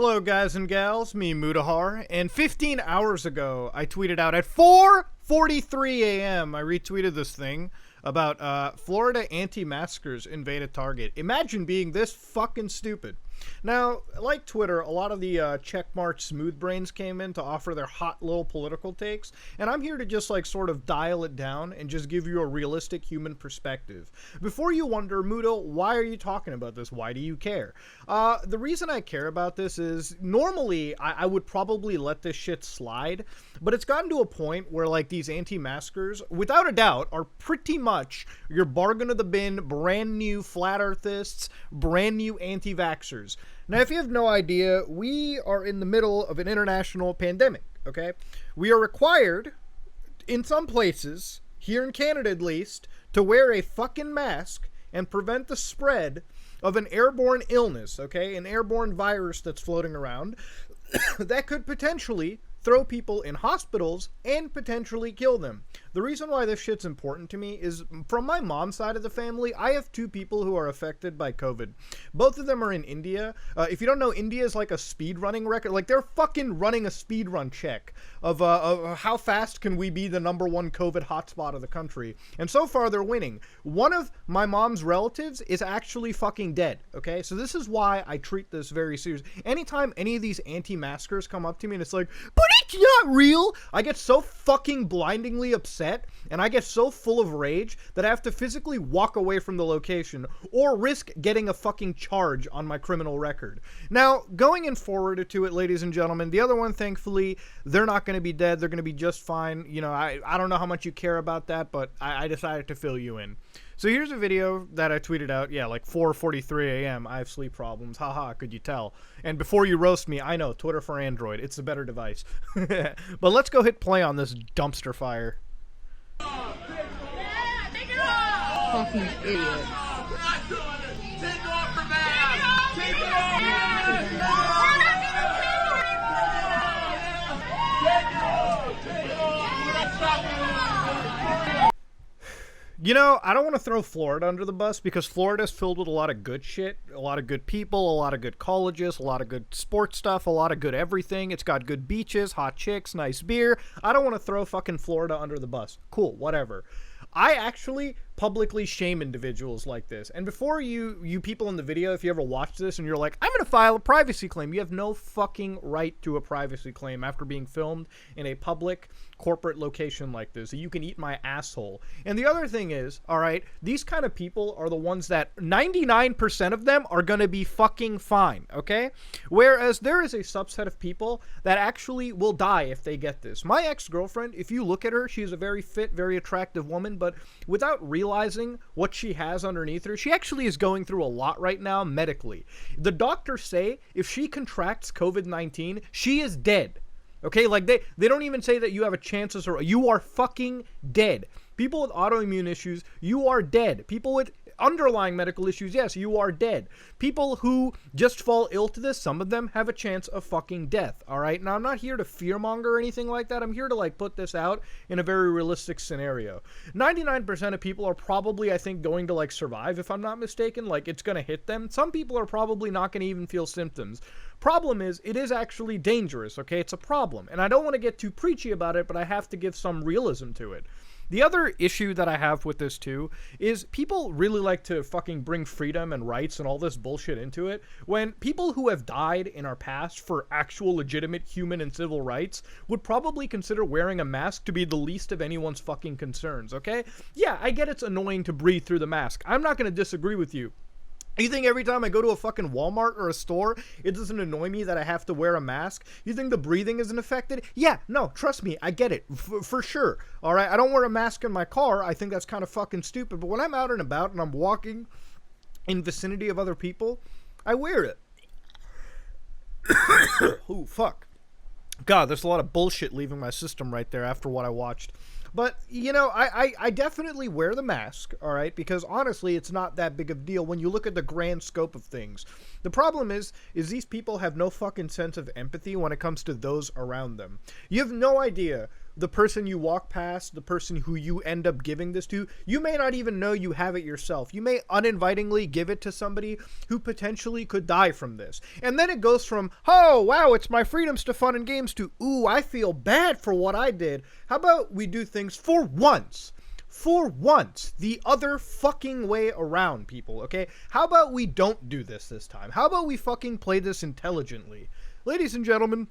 Hello guys and gals, me Mutahar, and 15 hours ago I tweeted out at 4:43 a.m. I retweeted this thing about Florida anti-maskers invade a Target. Imagine being this fucking stupid. Now, like Twitter, a lot of the checkmark smooth brains came in to offer their hot little political takes, and I'm here to just like sort of dial it down and just give you a realistic human perspective. Before you wonder, Muto, why are you talking about this? Why do you care? The reason I care about this is normally I would probably let this shit slide, but it's gotten to a point where like these anti-maskers, without a doubt, are pretty much your bargain of the bin, brand new flat earthists, brand new anti-vaxxers. Now, if you have no idea, we are in the middle of an international pandemic, okay? We are required, in some places, here in Canada at least, to wear a fucking mask and prevent the spread of an airborne illness, okay? An airborne virus that's floating around that could potentially throw people in hospitals and potentially kill them. The reason why this shit's important to me is from my mom's side of the family, I have two people who are affected by COVID. Both of them are in India. If you don't know, India is like a speed running record. Like they're fucking running a speed run check of how fast can we be the #1 COVID hotspot of the country. And so far they're winning. One of my mom's relatives is actually fucking dead. Okay. So this is why I treat this very serious. Anytime any of these anti-maskers come up to me and it's like, but it's not real, I get so fucking blindingly upset and I get so full of rage that I have to physically walk away from the location or risk getting a fucking charge on my criminal record. Now, going in forward to it, ladies and gentlemen, the other one, thankfully, they're not going to be dead. They're going to be just fine. You know, I don't know how much you care about that, but I decided to fill you in. So here's a video that I tweeted out, yeah, like 4:43 a.m. I have sleep problems. Haha, could you tell? And before you roast me, I know, Twitter for Android. It's the better device. But let's go hit play on this dumpster fire. Yeah, take it off! Fucking idiot. Take off the mask! Take it off! You know, I don't want to throw Florida under the bus because Florida's filled with a lot of good shit, a lot of good people, a lot of good colleges, a lot of good sports stuff, a lot of good everything. It's got good beaches, hot chicks, nice beer. I don't want to throw fucking Florida under the bus. Cool, whatever. I actually publicly shame individuals like this. And before you people in the video, if you ever watch this and you're like, I'm going to file a privacy claim, you have no fucking right to a privacy claim after being filmed in a public corporate location like this. You can eat my asshole. And the other thing is, all right, these kind of people are the ones that 99% of them are going to be fucking fine, okay? Whereas there is a subset of people that actually will die if they get this. My ex-girlfriend, if you look at her, she's a very fit, very attractive woman, but without realizing what she has underneath her, she actually is going through a lot right now medically. The doctors say if she contracts COVID-19, she is dead. Okay, like they don't even say that you have a chance to survive. You are fucking dead. People with autoimmune issues, you are dead. People with underlying medical issues, yes, you are dead. People who just fall ill to this, some of them have a chance of fucking death, all right? Now, I'm not here to fearmonger or anything like that. I'm here to, like, put this out in a very realistic scenario. 99% of people are probably, I think, going to, like, survive, if I'm not mistaken. Like, it's going to hit them. Some people are probably not going to even feel symptoms. Problem is, it is actually dangerous, okay? It's a problem. And I don't want to get too preachy about it, but I have to give some realism to it. The other issue that I have with this too is people really like to fucking bring freedom and rights and all this bullshit into it when people who have died in our past for actual legitimate human and civil rights would probably consider wearing a mask to be the least of anyone's fucking concerns, okay? Yeah, I get it's annoying to breathe through the mask. I'm not going to disagree with you. You think every time I go to a fucking Walmart or a store, it doesn't annoy me that I have to wear a mask? You think the breathing isn't affected? Yeah, no, trust me, I get it, for sure. All right, I don't wear a mask in my car. I think that's kind of fucking stupid. But when I'm out and about and I'm walking in vicinity of other people, I wear it. Ooh, fuck. God, there's a lot of bullshit leaving my system right there after what I watched. But, you know, I definitely wear the mask, all right, because honestly, it's not that big of a deal when you look at the grand scope of things. The problem is these people have no fucking sense of empathy when it comes to those around them. You have no idea the person you walk past, the person who you end up giving this to, you may not even know you have it yourself. You may uninvitingly give it to somebody who potentially could die from this. And then it goes from, oh, wow, it's my freedoms to fun and games, to, ooh, I feel bad for what I did. How about we do things for once? For once, the other fucking way around, people, okay? How about we don't do this time? How about we fucking play this intelligently? Ladies and gentlemen,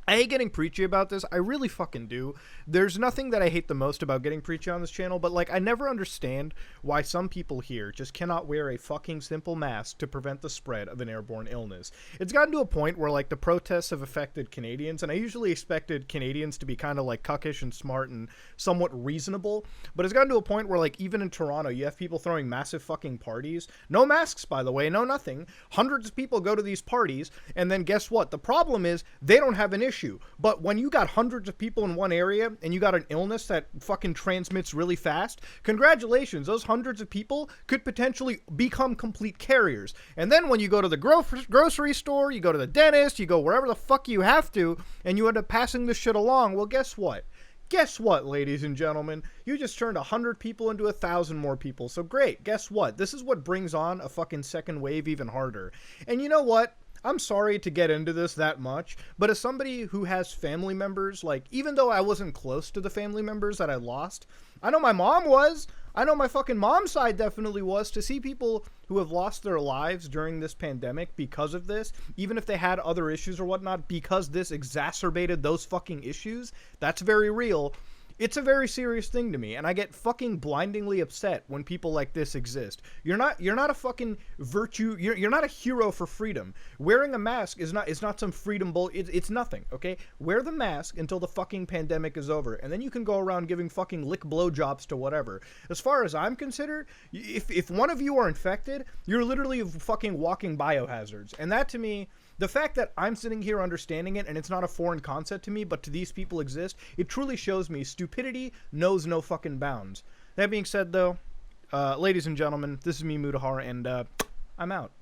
I hate getting preachy about this. I really fucking do. There's nothing that I hate the most about getting preachy on this channel, but, like, I never understand why some people here just cannot wear a fucking simple mask to prevent the spread of an airborne illness. It's gotten to a point where, like, the protests have affected Canadians, and I usually expected Canadians to be kind of, like, cuckish and smart and somewhat reasonable, but it's gotten to a point where, like, even in Toronto, you have people throwing massive fucking parties. No masks, by the way, no nothing. Hundreds of people go to these parties, and then guess what? The problem is they don't have an issue. But when you got hundreds of people in one area and you got an illness that fucking transmits really fast, congratulations, those hundreds of people could potentially become complete carriers. And then when you go to the grocery store, you go to the dentist, you go wherever the fuck you have to, and you end up passing this shit along, well, guess what? Guess what, ladies and gentlemen? You just turned 100 people into 1,000 more people. So great, guess what? This is what brings on a fucking second wave even harder. And you know what? I'm sorry to get into this that much, but as somebody who has family members, like, even though I wasn't close to the family members that I lost, I know my mom was. I know my fucking mom's side definitely was. To see people who have lost their lives during this pandemic because of this, even if they had other issues or whatnot, because this exacerbated those fucking issues, that's very real. It's a very serious thing to me, and I get fucking blindingly upset when people like this exist. You're not a fucking virtue. You're not a hero for freedom. Wearing a mask is not some freedom bull. It's nothing. Okay, wear the mask until the fucking pandemic is over, and then you can go around giving fucking lick blowjobs to whatever. As far as I'm concerned, if one of you are infected, you're literally fucking walking biohazards, and that to me. The fact that I'm sitting here understanding it and it's not a foreign concept to me, but to these people exist, it truly shows me stupidity knows no fucking bounds. That being said, though, ladies and gentlemen, this is me, Mutahar, and I'm out.